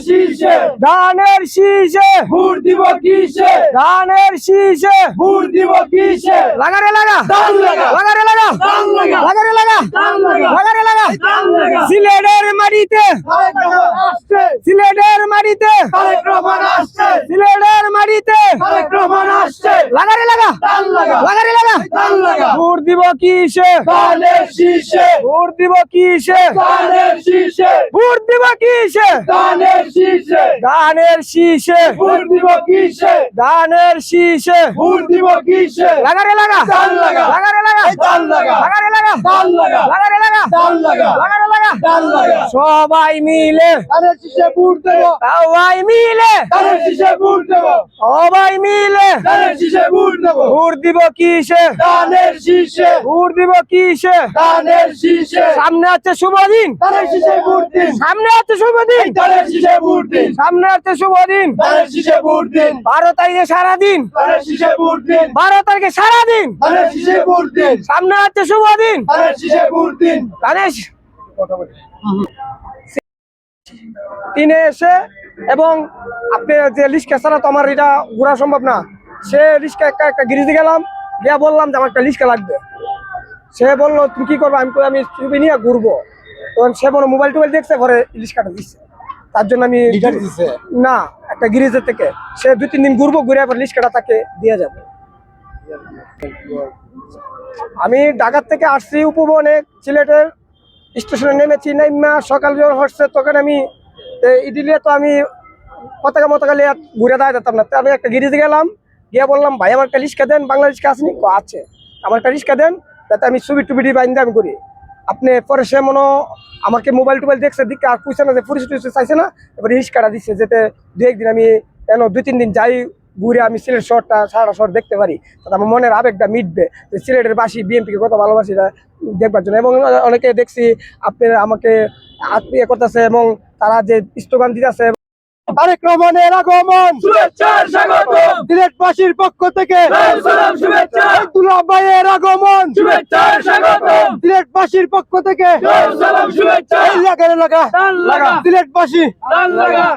শীষে ধানের শীষে ভোট দিব কিসে ধানের শীষে ভোট দিব কিসে লাগারে লাগা ধান লাগা লাগারে লাগা ধান লাগা লাগারে লাগা ধান লাগা লাগারে লাগা ধান লাগা সিলেটের মাটিতে তারেক রহমান আসছে সিলেটের মাটিতে তারেক রহমান আসছে সিলেটের মাটিতে তারেক রহমান আসছে লাগারে লাগা ধান লাগা লাগারে লাগা ধান লাগা ভোট দিব কিসে ধানের শীষে ভোট দিব কিসে ধানের শীষে ভোট দিব কিসে ধানের শীষে ধানের শীষে ভোট দিব কিসে ধানের শীষে ভোট দিব কিসে লাগারে লাগা ধান লাগা লাগারে লাগা ধান লাগা লাগারে লাগা ধান লাগা লাগারে লাগা ধান লাগা লাগারে লাগা ধান লাগা সবাই মিলে ধানের শীষে ভোট দেব সবাই মিলে ধানের শীষে ভোট দেব সবাই মিলে ধানের শীষে ভোট দেব ভোট দিব কিসে ধানের শীষে ভোট দিব কিসে ধানের শীষে সামনে আছে শুভদিন ধানের শীষে ভোট দিন সামনে আছে শুভদিন ধানের শীষে ভোট দিন সামনে আছে শুভদিন ধানের শীষে ভোট দিন 12 তারিখে সারাদিন ধানের শীষে ভোট দিন 12 তারিখে সারাদিন ধানের শীষে ভোট দিন সামনে আছে শুভদিন ধানের শীষে ভোট দিন ধানের তিনে এসে এবং আপনি যে লিস্টকে ছাড়া তো আমার এটা ঘোরা সম্ভব না সে লিস্টকে একটা গিরিজে গেলাম গিয়া বললাম যে আমার একটা লিস্টকে লাগবে সে বললো তুমি কি করবো আমি ছবি নিয়ে ঘুরবো তখন সে বলো মোবাইল টোবাইল দেখছে ঘরে ইলিশ কাটা দিচ্ছে তার জন্য আমি না একটা গিরিজের থেকে সে 2-3 দিন ঘুরবো ঘুরে আবার লিস্ট কাটা তাকে দিয়ে যাবে আমি ঢাকার থেকে আসছি উপবনে সিলেটের স্টেশনে নেমেছি নাইমা সকাল যখন হচ্ছে তখন আমি ইডিলে তো আমি পতাকা মতাকা লিয়ে ঘুরে দাঁড়িয়ে যেতাম না আমি একটা গিরিজে গেলাম গিয়ে বললাম ভাই আমার একটা রিক্সা দেন বাংলা রিক্সা আসেনি আছে আমার একটা রিক্সা দেন যাতে আমি ছবি টুবিটি বাইন্দে আমি করি আপনি পরে সে মনে আমাকে মোবাইল টোবাইল দেখছে দিকে আর কুইছে না যে পরিচিত চাইছে না এবার রিক্সাটা দিচ্ছে যেতে 2-1 দিন আমি কেন 2-3 দিন যাই ঘুরে আমি সিলেট শহরটা সারা শহর দেখতে পারি তাতে আমার মনের আবেগটা মিটবে যে সিলেটের বাসী বিএনপিকে কত ভালোবাসি দেখবার জন্য এবং অনেকে দেখছি আপনি আমাকে আত্মীয় করতেছে এবং তারা যে স্লোগান দিতেছে তারেক রহমানের আগমন শুভেচ্ছার স্বাগতম সিলেটবাসীর পক্ষ থেকে সালাম শুভেচ্ছা আব্দুল্লাহ ভাইয়ের আগমন শুভেচ্ছার স্বাগতম সিলেটবাসীর পক্ষ থেকে সালাম শুভেচ্ছা লাগারে লাগা ধান লাগা সিলেটবাসী ধান লাগা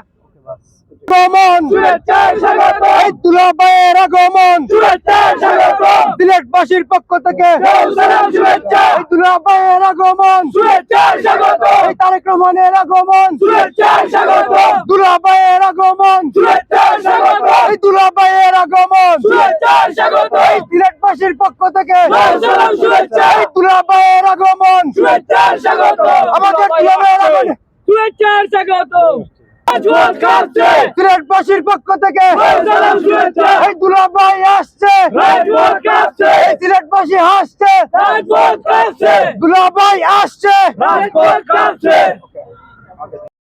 আগমন শুভেচ্ছার স্বাগতম আব্দুল্লাহ ভাইয়ের আগমন শুভেচ্ছার স্বাগতম সিলেটবাসীর পক্ষ থেকে সালাম শুভেচ্ছা আব্দুল্লাহ ভাইয়ের আগমন শুভেচ্ছার স্বাগতম তারেক রহমানের আগমন শুভেচ্ছার স্বাগতম আব্দুল্লাহ ভাইয়ের আগমন শুভেচ্ছার স্বাগতম আব্দুল্লাহ ভাইয়ের আগমন শুভেচ্ছার স্বাগতম সিলেটবাসীর পক্ষ থেকে সালাম শুভেচ্ছা আব্দুল্লাহ ভাইয়ের আগমন শুভেচ্ছার স্বাগতম আমাদের দুলাভাইয়ের আগমন শুভেচ্ছার স্বাগতম রাজপথ কাঁপছে সিলেটবাসীর পক্ষ থেকে সালাম শুভেচ্ছা দুলা ভাই আসছে রাজপথ কাঁপছে সিলেটবাসী হাসছে রাজপথ কাঁপছে দুলা ভাই আসছে রাজপথ কাঁপছে